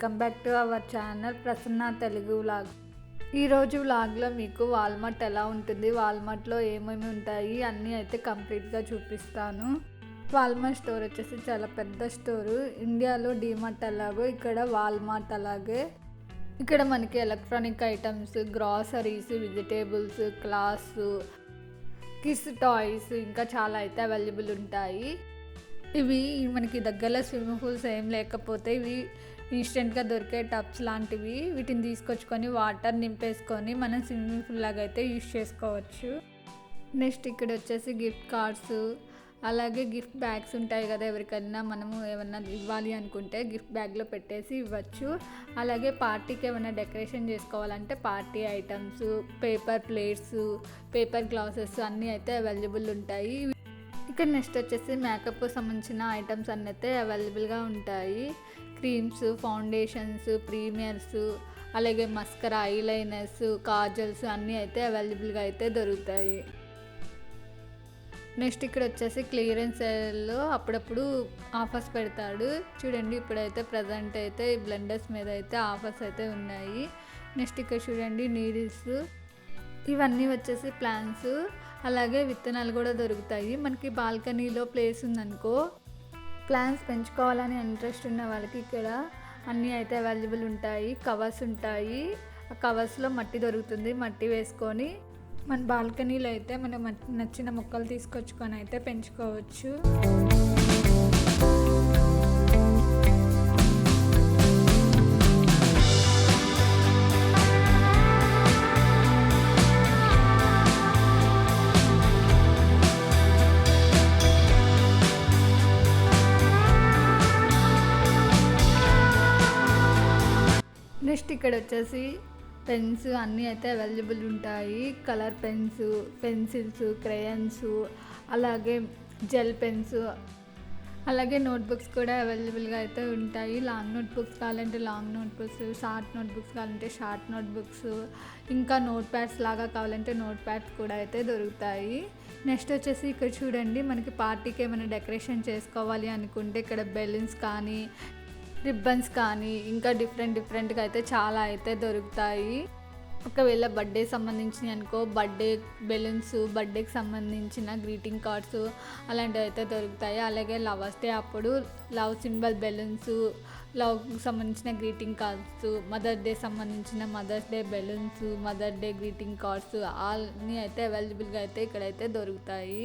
Welcome back to our channel Prasanna Telugu vlog. ఈరోజు వ్లాగ్లో మీకు వాల్మార్ట్ ఎలా ఉంటుంది, వాల్మార్ట్లో ఏమేమి ఉంటాయి అన్నీ అయితే కంప్లీట్గా చూపిస్తాను. వాల్మార్ట్ స్టోర్ వచ్చేసి చాలా పెద్ద స్టోరు. ఇండియాలో డీమార్ట్ అలాగో ఇక్కడ వాల్మార్ట్ అలాగే. ఇక్కడ మనకి electronic items, groceries, vegetables, class, kids toys ఇంకా చాలా అయితే అవైలబుల్ ఉంటాయి. ఇవి మనకి దగ్గరలో స్విమ్మింగ్ పూల్స్ ఏం లేకపోతే ఇవి ఇన్స్టెంట్గా దొరికే టబ్స్ లాంటివి, వీటిని తీసుకొచ్చుకొని వాటర్ నింపేసుకొని మనం స్విమ్మింగ్ పూల్ లాగా అయితే యూజ్ చేసుకోవచ్చు. నెక్స్ట్ ఇక్కడ వచ్చేసి గిఫ్ట్ కార్డ్స్, అలాగే గిఫ్ట్ బ్యాగ్స్ ఉంటాయి కదా, ఎవరికైనా మనము ఏమన్నా ఇవ్వాలి అనుకుంటే గిఫ్ట్ బ్యాగ్లో పెట్టేసి ఇవ్వచ్చు. అలాగే పార్టీకి ఏమైనా డెకరేషన్ చేసుకోవాలంటే party items, paper plates, paper glasses అన్నీ అయితే అవైలబుల్ ఉంటాయి. ఇక్కడ నెక్స్ట్ వచ్చేసి మేకప్కు సంబంధించిన ఐటమ్స్ అన్నీ అయితే అవైలబుల్గా ఉంటాయి. క్రీమ్స్, ఫౌండేషన్స్, ప్రీమియర్స్, అలాగే మస్కరా, ఐలైనర్స్, కాజల్స్ అన్నీ అయితే అవైలబుల్గా అయితే దొరుకుతాయి. నెక్స్ట్ ఇక్కడ వచ్చేసి క్లియరెన్స్ సేల్లో అప్పుడప్పుడు ఆఫర్స్ పెడతాడు చూడండి. ఇప్పుడైతే ప్రజెంట్ అయితే ఈ బ్లెండర్స్ మీద అయితే ఆఫర్స్ అయితే ఉన్నాయి. నెక్స్ట్ ఇక్కడ చూడండి నీడిల్స్, ఇవన్నీ వచ్చేసి ప్లాంట్స్, అలాగే విత్తనాలు కూడా దొరుకుతాయి. మనకి బాల్కనీలో ప్లేస్ ఉందనుకో, ప్లాంట్స్ పెంచుకోవాలని ఇంట్రెస్ట్ ఉన్న వాళ్ళకి ఇక్కడ అన్నీ అయితే అవైలబుల్ ఉంటాయి. కవర్స్ ఉంటాయి, ఆ కవర్స్లో మట్టి దొరుకుతుంది. మట్టి వేసుకొని మన బాల్కనీలో అయితే మనం నచ్చిన మొక్కలు తీసుకొచ్చుకొని అయితే పెంచుకోవచ్చు. నెక్స్ట్ ఇక్కడ వచ్చేసి పెన్స్ అన్నీ అయితే అవైలబుల్ ఉంటాయి. కలర్ పెన్స్, పెన్సిల్స్, క్రేయన్స్, అలాగే జెల్ పెన్స్, అలాగే నోట్బుక్స్ కూడా అవైలబుల్గా అయితే ఉంటాయి. లాంగ్ నోట్బుక్స్ కావాలంటే లాంగ్ నోట్బుక్స్, షార్ట్ నోట్బుక్స్ కావాలంటే షార్ట్ నోట్బుక్స్, ఇంకా నోట్ ప్యాడ్స్ లాగా కావాలంటే నోట్ ప్యాడ్స్ కూడా అయితే దొరుకుతాయి. నెక్స్ట్ వచ్చేసి ఇక్కడ చూడండి, మనకి పార్టీకి ఏమైనా డెకరేషన్ చేసుకోవాలి అనుకుంటే ఇక్కడ బెలూన్స్ కానీ, రిబ్బన్స్ కానీ ఇంకా డిఫరెంట్గా అయితే చాలా అయితే దొరుకుతాయి. ఒకవేళ బర్త్డే సంబంధించినవి అనుకో, బర్త్డే బెలూన్స్, బర్త్డేకి సంబంధించిన గ్రీటింగ్ కార్డ్స్ అలాంటివి అయితే దొరుకుతాయి. అలాగే లవర్స్ డే అప్పుడు లవ్ సింబల్ బెలూన్స్, లవ్కి సంబంధించిన గ్రీటింగ్ కార్డ్స్, మదర్ డే సంబంధించిన mothers day balloons, mother day greeting cards అన్నీ అయితే అవైలబుల్గా అయితే ఇక్కడైతే దొరుకుతాయి.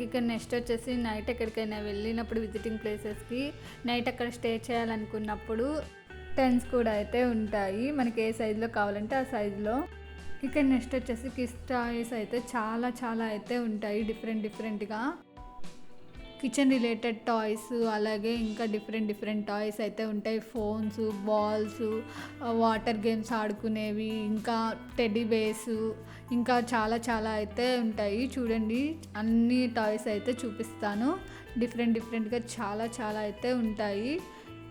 ఇక్కడ నెక్స్ట్ వచ్చేసి నైట్ ఎక్కడికైనా వెళ్ళినప్పుడు విజిటింగ్ ప్లేసెస్కి నైట్ అక్కడ స్టే చేయాలనుకున్నప్పుడు టెంట్స్ కూడా అయితే ఉంటాయి. మనకి ఏ సైజులో కావాలంటే ఆ సైజులో. ఇక్కడ నెక్స్ట్ వచ్చేసి కిడ్స్ టాయ్స్ అయితే చాలా అయితే ఉంటాయి. డిఫరెంట్గా కిచెన్ రిలేటెడ్ టాయ్స్, అలాగే ఇంకా డిఫరెంట్ టాయ్స్ అయితే ఉంటాయి. ఫోన్స్, బాల్స్, వాటర్ గేమ్స్ ఆడుకునేవి, ఇంకా టెడ్డీ బేర్స్, ఇంకా చాలా అయితే ఉంటాయి. చూడండి అన్ని టాయ్స్ అయితే చూపిస్తాను. డిఫరెంట్గా చాలా అయితే ఉంటాయి.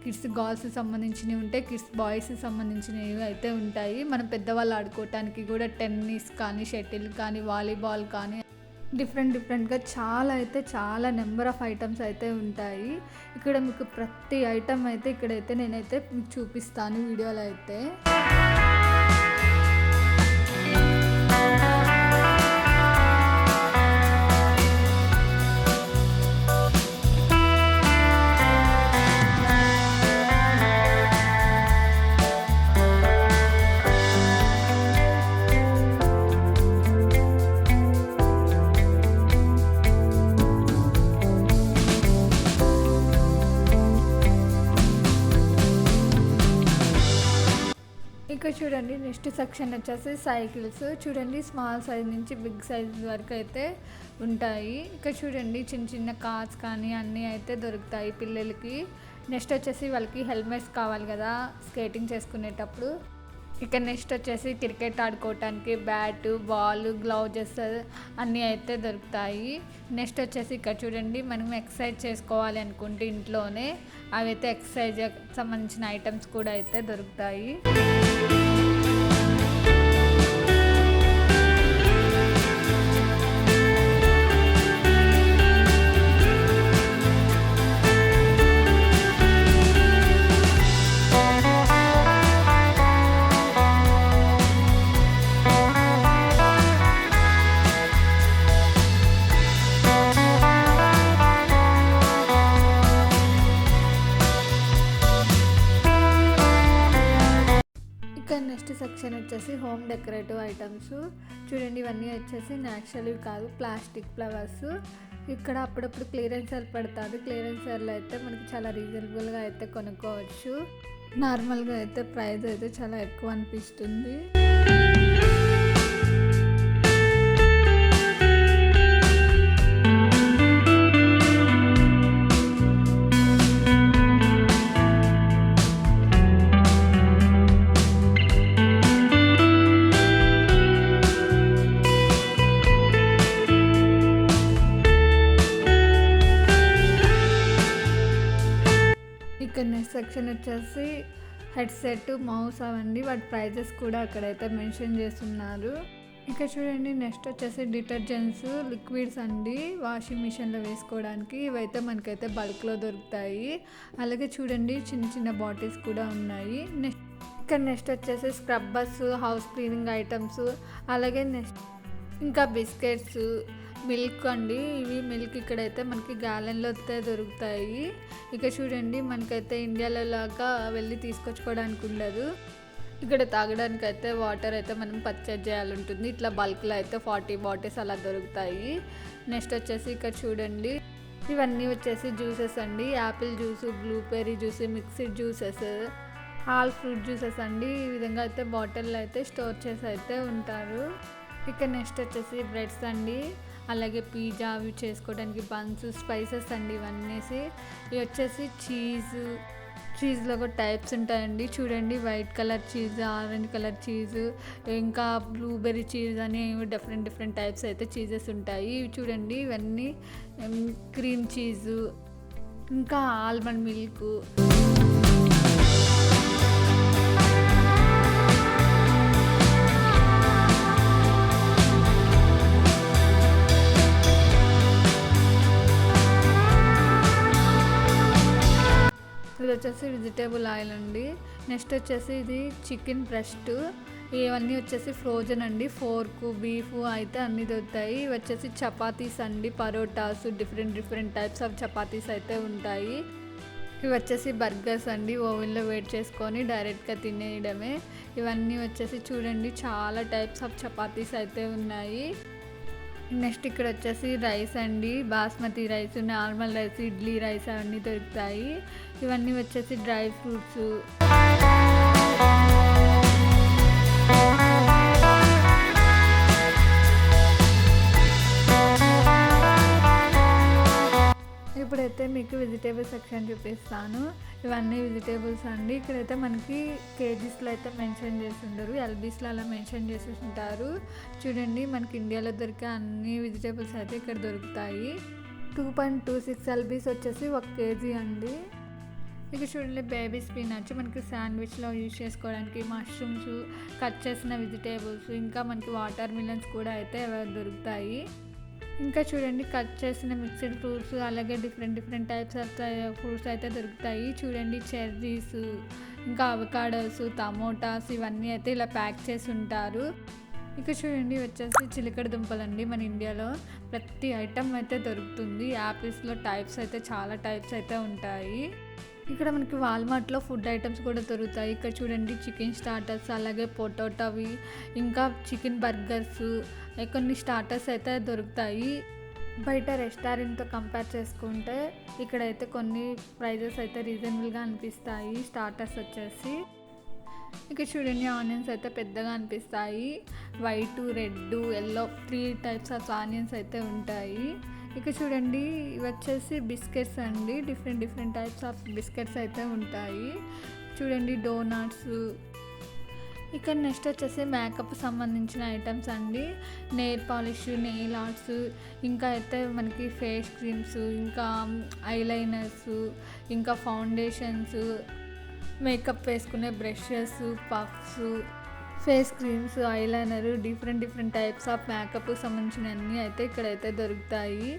కిడ్స్ గర్ల్స్ సంబంధించినవి ఉంటాయి, కిడ్స్ బాయ్స్ సంబంధించినవి అయితే ఉంటాయి. మనం పెద్దవాళ్ళు ఆడుకోవటానికి కూడా టెన్నిస్ కానీ, షటిల్ కానీ, వాలీబాల్ కానీ డిఫరెంట్గా చాలా నెంబర్ ఆఫ్ ఐటమ్స్ అయితే ఉంటాయి. ఇక్కడ మీకు ప్రతి ఐటమ్ అయితే ఇక్కడైతే నేనైతే మీకు చూపిస్తాను వీడియోలో అయితే. ఇక్కడ చూడండి నెక్స్ట్ సెక్షన్ వచ్చేసి సైకిల్స్. చూడండి స్మాల్ సైజ్ నుంచి బిగ్ సైజ్ వరకు అయితే ఉంటాయి. ఇక్కడ చూడండి చిన్న చిన్న కార్స్ కానీ అన్నీ అయితే దొరుకుతాయి పిల్లలకి. నెక్స్ట్ వచ్చేసి వాళ్ళకి హెల్మెట్స్ కావాలి కదా స్కేటింగ్ చేసుకునేటప్పుడు. ఇక నెక్స్ట్ వచ్చేసి క్రికెట్ ఆడుకోవటానికి బ్యాటు, బాల్, గ్లౌజెస్ అన్నీ అయితే దొరుకుతాయి. నెక్స్ట్ వచ్చేసి ఇక్కడ చూడండి మనం ఎక్సర్సైజ్ చేసుకోవాలి అనుకుంటే ఇంట్లోనే అవి అయితే ఎక్సర్సైజ్ సంబంధించిన ఐటమ్స్ కూడా అయితే దొరుకుతాయి. నెక్స్ట్ సెక్షన్ వచ్చేసి హోమ్ డెకరేటివ్ ఐటమ్స్. చూడండి ఇవన్నీ వచ్చేసి న్యాచురల్వి కాదు, ప్లాస్టిక్ ఫ్లవర్స్. ఇక్కడ అప్పుడప్పుడు క్లియరెన్స్ సేల్ పెడతారు. క్లియరెన్స్ సేల్లో అయితే మనకి చాలా రీజనబుల్గా అయితే కొనుక్కోవచ్చు. నార్మల్గా అయితే ప్రైస్ అయితే చాలా ఎక్కువ అనిపిస్తుంది. ఇక్కడ నెక్స్ట్ సెక్షన్ వచ్చేసి హెడ్సెట్, మౌస్ అవన్నీ వాటి ప్రైజెస్ కూడా అక్కడైతే మెన్షన్ చేస్తున్నారు. ఇక్కడ చూడండి నెక్స్ట్ వచ్చేసి డిటర్జెంట్స్, లిక్విడ్స్ అండి వాషింగ్ మిషన్లో వేసుకోవడానికి. ఇవైతే మనకైతే బల్క్లో దొరుకుతాయి. అలాగే చూడండి చిన్న చిన్న బాటిల్స్ కూడా ఉన్నాయి. ఇక్కడ నెక్స్ట్ వచ్చేసి స్క్రబ్బర్స్, హౌస్ క్లీనింగ్ ఐటమ్స్, అలాగే నెక్స్ట్ ఇంకా బిస్కెట్స్, మిల్క్ అండి. ఇవి మిల్క్ ఇక్కడైతే మనకి గ్యాలన్లో అయితే దొరుకుతాయి. ఇక చూడండి మనకైతే ఇండియాలో లాగా వెళ్ళి తీసుకొచ్చుకోవడానికి ఉండదు. ఇక్కడ తాగడానికి అయితే వాటర్ అయితే మనం పర్చేజ్ చేయాలంటుంది. ఇట్లా బల్క్లో అయితే 40 బాటిల్స్ అలా దొరుకుతాయి. నెక్స్ట్ వచ్చేసి ఇక్కడ చూడండి ఇవన్నీ వచ్చేసి జ్యూసెస్ అండి. Apple juice, blueberry juice, mixed juices, all fruit juices అండి. ఈ విధంగా అయితే బాటిల్లో అయితే స్టోర్ చేసి అయితే ఉంటారు. ఇక నెక్స్ట్ వచ్చేసి బ్రెడ్స్ అండి, అలాగే పిజ్జా అవి చేసుకోవడానికి బన్స్, స్పైసెస్ అండి ఇవన్నీ. ఇవి వచ్చేసి చీజ్లో కూడా టైప్స్ ఉంటాయండి. చూడండి white colour cheese, orange colour cheese, ఇంకా బ్లూబెర్రీ చీజ్ అని డిఫరెంట్ టైప్స్ అయితే చీజెస్ ఉంటాయి. ఇవి చూడండి ఇవన్నీ క్రీమ్ చీజు, ఇంకా ఆల్మండ్ మిల్క్. ఇది వచ్చేసి వెజిటేబుల్ ఆయిల్ అండి. నెక్స్ట్ వచ్చేసి ఇది చికెన్ బ్రెస్ట్. ఇవన్నీ వచ్చేసి ఫ్రోజన్ అండి. ఫోర్కు, బీఫ్ అయితే అన్నీ దొరుకుతాయి. ఇవి వచ్చేసి చపాతీస్ అండి, parottas, different types of chapatis అయితే ఉంటాయి. ఇవి వచ్చేసి బర్గర్స్ అండి, ఓవెన్లో వేడి చేసుకొని డైరెక్ట్గా తినేయడమే. ఇవన్నీ వచ్చేసి చూడండి చాలా టైప్స్ ఆఫ్ చపాతీస్ అయితే ఉన్నాయి. నెక్స్ట్ ఇక్కడ వచ్చేసి రైస్ అండి, basmati rice, normal rice, idli rice అవన్నీ దొరుకుతాయి. ఇవన్నీ వచ్చేసి డ్రై ఫ్రూట్స్. ఇప్పుడైతే మీకు వెజిటేబుల్ సెక్షన్ చూపిస్తాను. ఇవన్నీ వెజిటేబుల్స్ అండి. ఇక్కడైతే మనకి కేజీస్లో అయితే మెన్షన్ చేసి ఉండరు, ఎల్బీస్లో అలా మెన్షన్ చేసి ఉంటారు. చూడండి మనకి ఇండియాలో దొరికే అన్ని వెజిటేబుల్స్ అయితే ఇక్కడ దొరుకుతాయి. 2.26 ఎల్బీస్ వచ్చేసి 1 కేజీ అండి. ఇక చూడండి బేబీ స్పినాచ్ మనకి శాండ్విచ్లో యూజ్ చేసుకోవడానికి, మష్రూమ్స్, కట్ చేసిన వెజిటేబుల్స్, ఇంకా మనకి వాటర్ మిలన్స్ కూడా అయితే దొరుకుతాయి. ఇంకా చూడండి కట్ చేసిన మిక్స్డ్ ఫ్రూట్స్, అలాగే డిఫరెంట్ టైప్స్ ఆఫ్ ఫ్రూట్స్ అయితే దొరుకుతాయి. చూడండి చెర్రీస్, ఇంకా అవకాడోస్, టమోటాస్ ఇవన్నీ అయితే ఇలా ప్యాక్ చేసి ఉంటారు. ఇక చూడండి వచ్చేసి చిలకడ దుంపలండి. మన ఇండియాలో ప్రతి ఐటమ్ అయితే దొరుకుతుంది. యాపిల్స్లో టైప్స్ అయితే చాలా టైప్స్ అయితే ఉంటాయి. ఇక్కడ మనకి వాల్మార్ట్లో ఫుడ్ ఐటమ్స్ కూడా దొరుకుతాయి. ఇక్కడ చూడండి చికెన్ స్టార్టర్స్, అలాగే పొటాటోవి, ఇంకా చికెన్ బర్గర్స్, కొన్ని స్టార్టర్స్ అయితే దొరుకుతాయి. బయట రెస్టారెంట్తో కంపేర్ చేసుకుంటే ఇక్కడైతే కొన్ని ప్రైజెస్ అయితే రీజనబుల్గా అనిపిస్తాయి స్టార్టర్స్ వచ్చేసి. ఇక చూడండి ఆనియన్స్ అయితే పెద్దగా అనిపిస్తాయి. White, red, yellow 3 types of onions అయితే ఉంటాయి. ఇక చూడండి ఇవి వచ్చేసి బిస్కెట్స్ అండి. డిఫరెంట్ టైప్స్ ఆఫ్ బిస్కెట్స్ అయితే ఉంటాయి. చూడండి డోనట్స్. ఇక్కడ నెక్స్ట్ వచ్చేసి మేకప్ సంబంధించిన ఐటమ్స్ అండి. నెయిల్ పాలిష్, నెయిల్ ఆర్ట్స్, ఇంకా అయితే మనకి ఫేస్ క్రీమ్స్, ఇంకా ఐలైనర్స్, ఇంకా ఫౌండేషన్స్, మేకప్ వేసుకునే brushes, puffs, face creams, eyeliner, different types of makeup సంబంధించిన అన్నీ అయితే ఇక్కడైతే దొరుకుతాయి.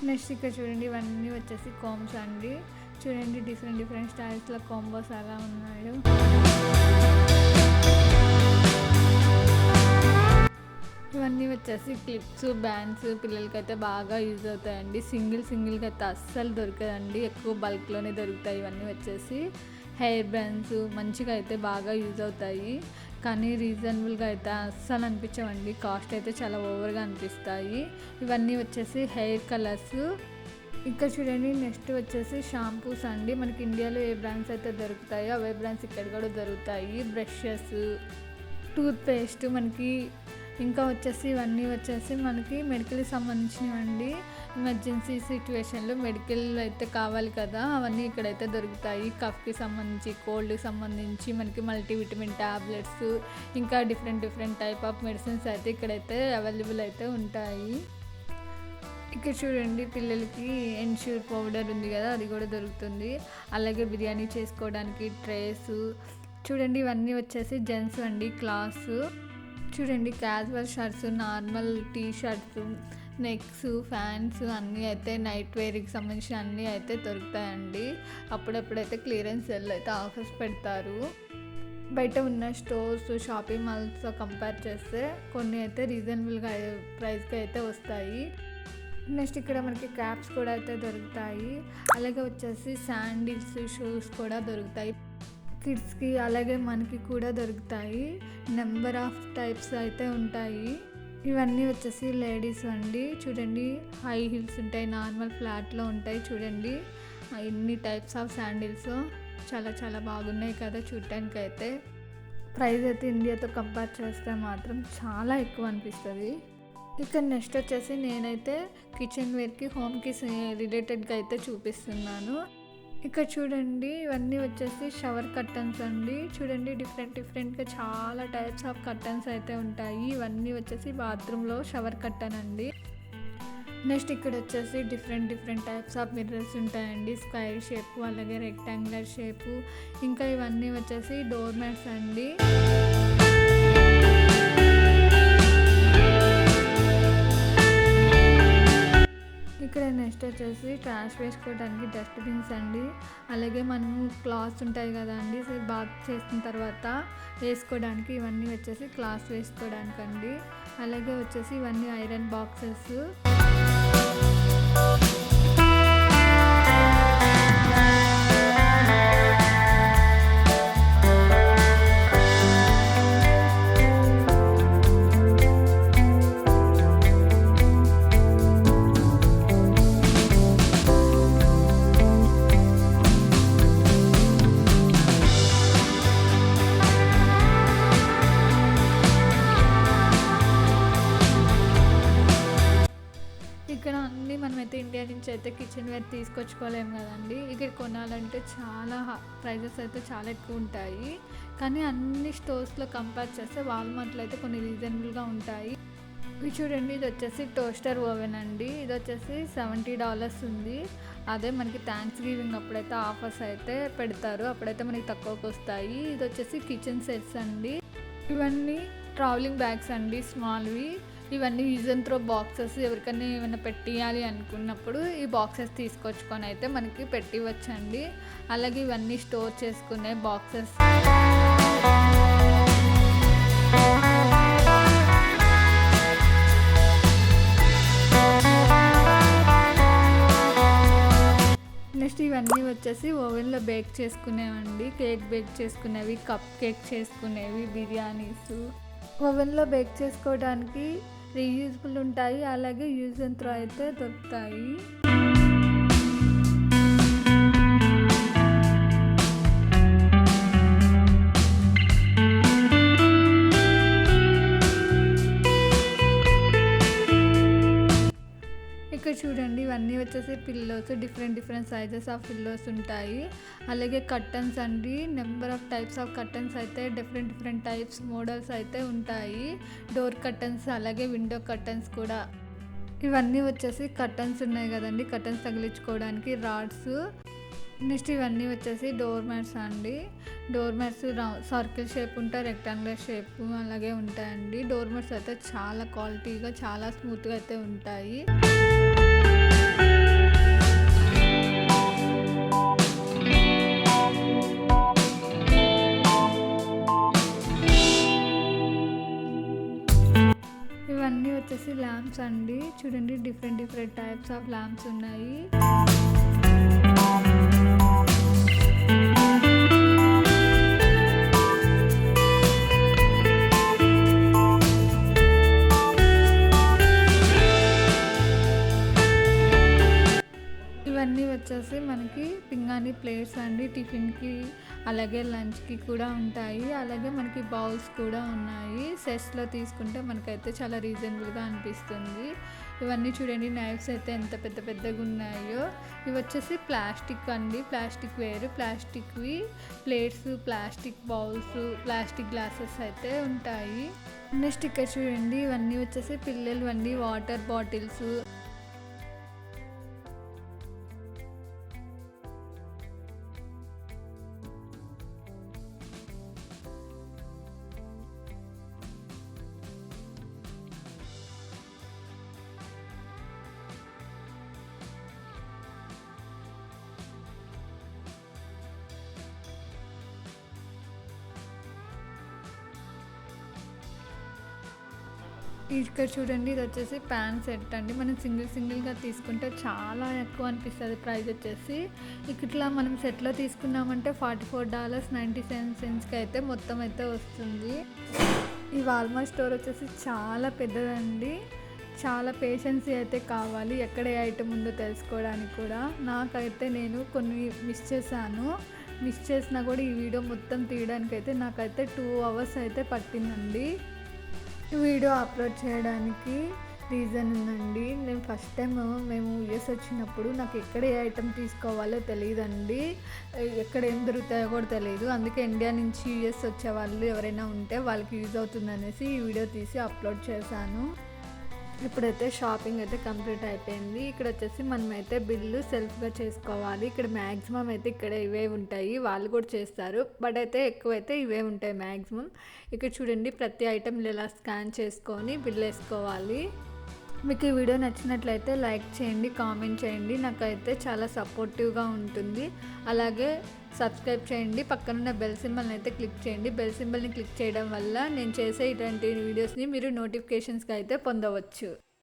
నెక్స్ట్ ఇక్కడ చూడండి ఇవన్నీ వచ్చేసి కాంబోస్ అండి. చూడండి డిఫరెంట్ స్టైల్స్లో కాంబోస్ అలా ఉన్నాడు. ఇవన్నీ వచ్చేసి క్లిప్స్, బ్యాండ్స్ పిల్లలకైతే బాగా యూజ్ అవుతాయండి. సింగిల్గా అయితే అస్సలు దొరకదండి, ఎక్కువ బల్క్లోనే దొరుకుతాయి. ఇవన్నీ వచ్చేసి హెయిర్ బ్యాండ్స్ మంచిగా అయితే బాగా యూజ్ అవుతాయి, కానీ రీజనబుల్గా అయితే అస్సలు అనిపించవండి. కాస్ట్ అయితే చాలా ఓవర్గా అనిపిస్తాయి. ఇవన్నీ వచ్చేసి హెయిర్ కలర్స్. ఇక్కడ చూడండి నెక్స్ట్ వచ్చేసి షాంపూస్ అండి. మనకి ఇండియాలో ఏ బ్రాండ్స్ అయితే దొరుకుతాయో అవే బ్రాండ్స్ ఇక్కడ కూడా దొరుకుతాయి. బ్రషెస్, టూత్ పేస్ట్ మనకి, ఇంకా వచ్చేసి ఇవన్నీ వచ్చేసి మనకి మెడికల్కి సంబంధించినవండి. ఎమర్జెన్సీ సిచ్యువేషన్లో మెడికల్ అయితే కావాలి కదా, అవన్నీ ఇక్కడైతే దొరుకుతాయి. కఫ్కి సంబంధించి, కోల్డ్కి సంబంధించి మనకి మల్టీవిటమిన్ ట్యాబ్లెట్స్, ఇంకా డిఫరెంట్ టైప్ ఆఫ్ మెడిసిన్స్ అయితే ఇక్కడైతే అవైలబుల్ అయితే ఉంటాయి. ఇక్కడ చూడండి పిల్లలకి ఎన్ష్యూర్ పౌడర్ ఉంది కదా, అది కూడా దొరుకుతుంది. అలాగే బిర్యానీ చేసుకోవడానికి ట్రేస్. చూడండి ఇవన్నీ వచ్చేసి జెంట్స్ అండి, క్లాస్. చూడండి casual shirts, normal T shirts, necks, pants అన్నీ అయితే నైట్ వేర్కి సంబంధించిన అన్నీ అయితే దొరుకుతాయండి. అప్పుడప్పుడైతే క్లియరెన్స్ సెల్ అయితే ఆఫర్స్ పెడతారు. బయట ఉన్న స్టోర్స్, షాపింగ్ మాల్స్తో కంపేర్ చేస్తే కొన్ని అయితే రీజనబుల్గా ప్రైస్కి అయితే వస్తాయి. నెక్స్ట్ ఇక్కడ మనకి క్యాప్స్ కూడా అయితే దొరుకుతాయి. అలాగే వచ్చేసి శాండిల్స్, షూస్ కూడా దొరుకుతాయి కిడ్స్కి, అలాగే మనకి కూడా దొరుకుతాయి. నెంబర్ ఆఫ్ టైప్స్ అయితే ఉంటాయి. ఇవన్నీ వచ్చేసి లేడీస్ అండి. చూడండి హై హీల్స్ ఉంటాయి, నార్మల్ ఫ్లాట్లో ఉంటాయి. చూడండి ఇన్ని టైప్స్ ఆఫ్ శాండిల్స్ చాలా బాగున్నాయి కదా చూడటానికి అయితే. ప్రైస్ అయితే ఇండియాతో కంపేర్ చేస్తే మాత్రం చాలా ఎక్కువ అనిపిస్తుంది. ఇక్కడ నెక్స్ట్ వచ్చేసి నేనైతే కిచెన్ వేర్కి, హోమ్కి రిలేటెడ్గా అయితే చూపిస్తున్నాను. ఇక్కడ చూడండి ఇవన్నీ వచ్చేసి షవర్ కర్టన్స్ అండి. చూడండి డిఫరెంట్గా చాలా టైప్స్ ఆఫ్ కర్టన్స్ అయితే ఉంటాయి. ఇవన్నీ వచ్చేసి బాత్రూంలో షవర్ కర్టన్ అండి. నెక్స్ట్ ఇక్కడ వచ్చేసి డిఫరెంట్ టైప్స్ ఆఫ్ మిర్రర్స్ ఉంటాయండి. స్క్వేర్ షేపు, అలాగే రెక్టాంగులర్ షేపు, ఇంకా ఇవన్నీ వచ్చేసి డోర్ మ్యాట్స్ అండి. ఇక్కడ నెక్స్ట్ వచ్చేసి ట్రాష్ వేసుకోవడానికి డస్ట్బిన్స్ అండి. అలాగే మనము క్లాత్స్ ఉంటాయి కదా అండి, బాత్ చేసిన తర్వాత వేసుకోవడానికి ఇవన్నీ వచ్చేసి క్లాత్స్ వేసుకోవడానికి అండి. అలాగే వచ్చేసి ఇవన్నీ ఐరన్ బాక్సెస్. ఇక్కడ అన్నీ మనమైతే ఇండియా నుంచి అయితే కిచెన్ వేర్ తీసుకొచ్చుకోలేము కదండి. ఇక్కడ కొనాలంటే చాలా ప్రైజెస్ అయితే చాలా ఎక్కువ ఉంటాయి. కానీ అన్ని స్టోర్స్లో కంపేర్ చేస్తే వాల్మార్ట్లో అయితే కొన్ని రీజనబుల్గా ఉంటాయి. ఇవి చూడండి, ఇది వచ్చేసి టోస్టర్ ఓవెన్ అండి. ఇది వచ్చేసి $70 ఉంది. అదే మనకి థ్యాంక్స్ గివింగ్ అప్పుడైతే ఆఫర్స్ అయితే పెడతారు, అప్పుడైతే మనకి తక్కువకి వస్తాయి. ఇది వచ్చేసి కిచెన్ సెట్స్ అండి. ఇవన్నీ ట్రావెలింగ్ బ్యాగ్స్ అండి, స్మాల్వి. ఇవన్నీ యూజ్ అండ్ త్రో బాక్సెస్. ఎవరికైనా ఏమైనా పెట్టియాలి అనుకున్నప్పుడు ఈ బాక్సెస్ తీసుకొచ్చుకొని అయితే మనకి పెట్టివచ్చండి. అలాగే ఇవన్నీ స్టోర్ చేసుకునే బాక్సెస్. ఇవన్నీ వచ్చేసి ఓవెన్లో బేక్ చేసుకునేవండి. కేక్ బేక్ చేసుకునేవి, కప్ కేక్ చేసుకునేవి, బిర్యానీస్. ఓవెన్లో బేక్ చేసుకోవడానికి రీయూజబుల్ ఉంటాయి, అలాగే యూజ్ అండ్ త్రో అయితే దొరుకుతాయి. ఇక్కడ చూడండి, ఇవన్నీ వచ్చేసి pillows. Different sizes of pillows ఉంటాయి. అలాగే కర్టన్స్ అండి, number of types of curtains అయితే డిఫరెంట్ టైప్స్ మోడల్స్ అయితే ఉంటాయి. డోర్ కర్టన్స్, అలాగే విండో కర్టన్స్ కూడా. ఇవన్నీ వచ్చేసి కర్టన్స్ ఉన్నాయి కదండి, కర్టన్స్ తగిలించుకోవడానికి రాడ్స్. నెక్స్ట్ ఇవన్నీ వచ్చేసి డోర్ మ్యాట్స్ అండి. డోర్ మ్యాట్స్ సర్కిల్ షేప్ ఉంటాయి, రెక్టాంగులర్ షేప్ అలాగే ఉంటాయండి. డోర్ మ్యాట్స్ అయితే చాలా క్వాలిటీగా, చాలా స్మూత్గా అయితే ఉంటాయి. ఇవన్నీ వచ్చేసి ల్యాంప్స్ అండి. చూడండి, డిఫరెంట్ టైప్స్ ఆఫ్ ల్యాంప్స్ ఉన్నాయి. ఇవన్నీ వచ్చేసి మనకి పింగాణి ప్లేట్స్ అండి, టిఫిన్కి అలాగే లంచ్కి కూడా ఉంటాయి. అలాగే మనకి బౌల్స్ కూడా ఉన్నాయి. సెట్స్లో తీసుకుంటే మనకైతే చాలా రీజనబుల్గా అనిపిస్తుంది. ఇవన్నీ చూడండి, నైఫ్స్ అయితే ఎంత పెద్దగా ఉన్నాయో. ఇవి వచ్చేసి ప్లాస్టిక్ అండి, ప్లాస్టిక్ వేరు. ప్లాస్టిక్వి plates, plastic bowls, plastic glasses అయితే ఉంటాయి. నెక్స్ట్ ఇక్కడ చూడండి, ఇవన్నీ వచ్చేసి పిల్లలు వాటర్ బాటిల్స్. ఇక్కడ చూడండి, ఇది వచ్చేసి ప్యాన్ సెట్ అండి. మనం సింగిల్గా తీసుకుంటే చాలా ఎక్కువ అనిపిస్తుంది ప్రైస్ వచ్చేసి. ఇట్లా మనం సెట్లో తీసుకున్నామంటే $44.97 అయితే మొత్తం అయితే వస్తుంది. ఈ వాల్మార్ట్ స్టోర్ వచ్చేసి చాలా పెద్దదండి. చాలా పేషెన్సీ అయితే కావాలి ఎక్కడ ఏ ఐటమ్ ఉందో తెలుసుకోవడానికి కూడా. నాకైతే నేను కొన్ని మిస్ చేసినా కూడా ఈ వీడియో మొత్తం తీయడానికి అయితే నాకైతే 2 hours అయితే పట్టిందండి. వీడియో అప్లోడ్ చేయడానికి రీజన్ ఉందండి. నేను ఫస్ట్ టైం మేము యూఎస్ వచ్చినప్పుడు నాకు ఎక్కడ ఏ ఐటమ్ తీసుకోవాలో తెలియదండి, ఎక్కడ ఏం దొరుకుతాయో కూడా తెలియదు. అందుకే ఇండియా నుంచి యూఎస్ వచ్చే వాళ్ళు ఎవరైనా ఉంటే వాళ్ళకి యూజ్ అవుతుందనేసి ఈ వీడియో తీసి అప్లోడ్ చేశాను. ఇప్పుడైతే షాపింగ్ అయితే కంప్లీట్ అయిపోయింది. ఇక్కడ వచ్చేసి మనమైతే బిల్లు సెల్ఫ్గా చేసుకోవాలి. ఇక్కడ మ్యాక్సిమం అయితే ఇక్కడ ఇవే ఉంటాయి, వాళ్ళు కూడా చేస్తారు, బట్ అయితే ఎక్కువైతే ఇవే ఉంటాయి మ్యాక్సిమం. ఇక్కడ చూడండి, ప్రతి ఐటెం ఇలా స్కాన్ చేసుకొని బిల్ వేసుకోవాలి. మీకు ఈ వీడియో నచ్చినట్లయితే లైక్ చేయండి, కామెంట్ చేయండి, నాకైతే చాలా సపోర్టివ్గా ఉంటుంది. అలాగే సబ్స్క్రైబ్ చేయండి, పక్కనున్న బెల్ సింబల్ని అయితే క్లిక్ చేయండి. బెల్ సింబల్ని క్లిక్ చేయడం వల్ల నేను చేసే ఇటువంటి వీడియోస్ని మీరు నోటిఫికేషన్స్గా అయితే పొందవచ్చు.